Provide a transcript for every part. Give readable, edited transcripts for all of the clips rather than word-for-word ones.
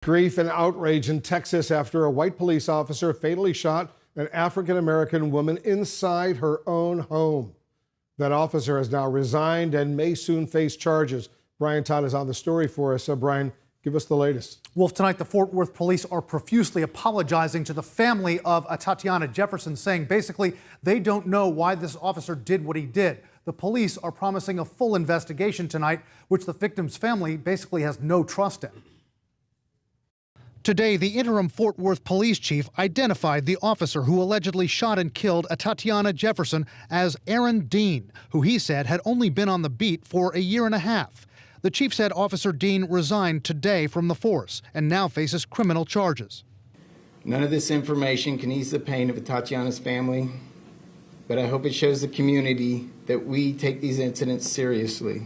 Grief and outrage in Texas after a white police officer fatally shot an African-American woman inside her own home. That officer has now resigned and may soon face charges. Brian Todd is on the story for us. Brian, give us the latest. Wolf, tonight the Fort Worth police are profusely apologizing to the family of Atatiana Jefferson, saying basically they don't know why this officer did what he did. The police are promising a full investigation tonight, which the victim's family basically has no trust in. Today, the interim Fort Worth police chief identified the officer who allegedly shot and killed Atatiana Jefferson as Aaron Dean, who he said had only been on the beat for a year and a half. The chief said Officer Dean resigned today from the force and now faces criminal charges. None of this information can ease the pain of Atatiana's family, but I hope it shows the community that we take these incidents seriously.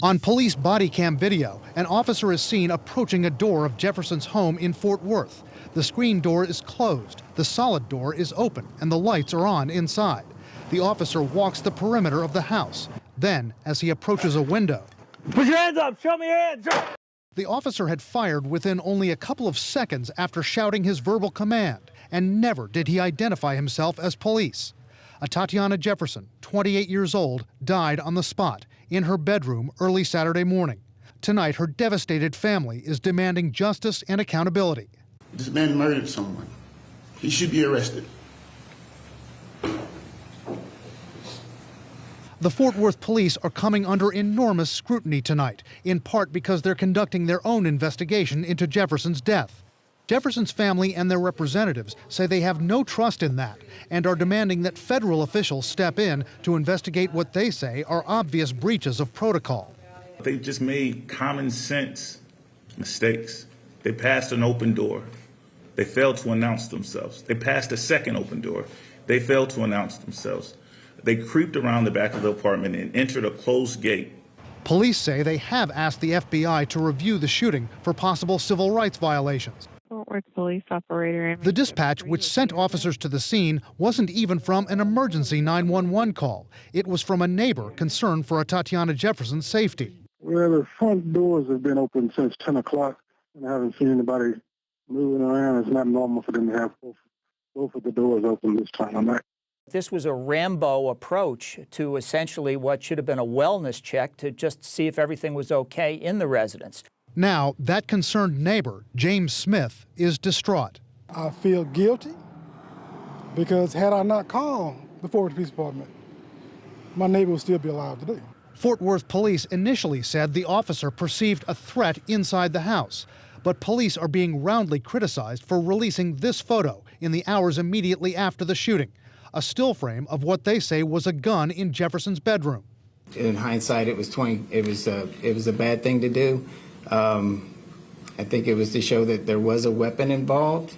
On police body cam video, an officer is seen approaching a door of Jefferson's home in Fort Worth. The screen door is closed, the solid door is open, and the lights are on inside. The officer walks the perimeter of the house. Then, as he approaches a window, "Put your hands up! Show me your hands!" The officer had fired within only a couple of seconds after shouting his verbal command, and never did he identify himself as police. Atatiana Jefferson, 28 years old, died on the spot in her bedroom early Saturday morning. Tonight, her devastated family is demanding justice and accountability. This man murdered someone. He should be arrested. The Fort Worth police are coming under enormous scrutiny tonight, in part because they're conducting their own investigation into Jefferson's death. Jefferson's family and their representatives say they have no trust in that and are demanding that federal officials step in to investigate what they say are obvious breaches of protocol. They just made common sense mistakes. They passed an open door. They failed to announce themselves. They passed a second open door. They failed to announce themselves. They creeped around the back of the apartment and entered a closed gate. Police say they have asked the FBI to review the shooting for possible civil rights violations. Fort Worth police operator. The dispatch, which sent officers to the scene, wasn't even from an emergency 911 call. It was from a neighbor concerned for Atatiana Jefferson's safety. Well, the front doors have been open since 10 o'clock, and I haven't seen anybody moving around. It's not normal for them to have both of the doors open this time of night. This was a Rambo approach to essentially what should have been a wellness check to just see if everything was okay in the residence. Now, that concerned neighbor, James Smith, is distraught. I feel guilty because had I not called the Fort Worth Police Department, my neighbor would still be alive today. Fort Worth police initially said the officer perceived a threat inside the house, but police are being roundly criticized for releasing this photo in the hours immediately after the shooting, a still frame of what they say was a gun in Jefferson's bedroom. In hindsight, it was a bad thing to do. I think it was to show that there was a weapon involved.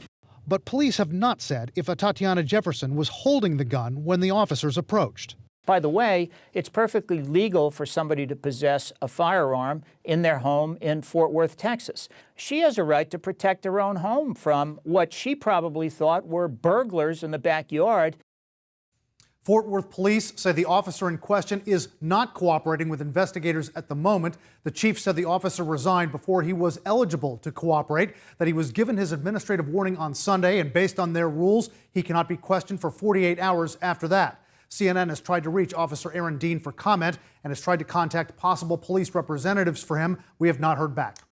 But police have not said if Atatiana Jefferson was holding the gun when the officers approached. By the way, it's perfectly legal for somebody to possess a firearm in their home in Fort Worth, Texas. She has a right to protect her own home from what she probably thought were burglars in the backyard. Fort Worth police say the officer in question is not cooperating with investigators at the moment. The chief said the officer resigned before he was eligible to cooperate, that he was given his administrative warning on Sunday, and based on their rules, he cannot be questioned for 48 hours after that. CNN has tried to reach Officer Aaron Dean for comment and has tried to contact possible police representatives for him. We have not heard back.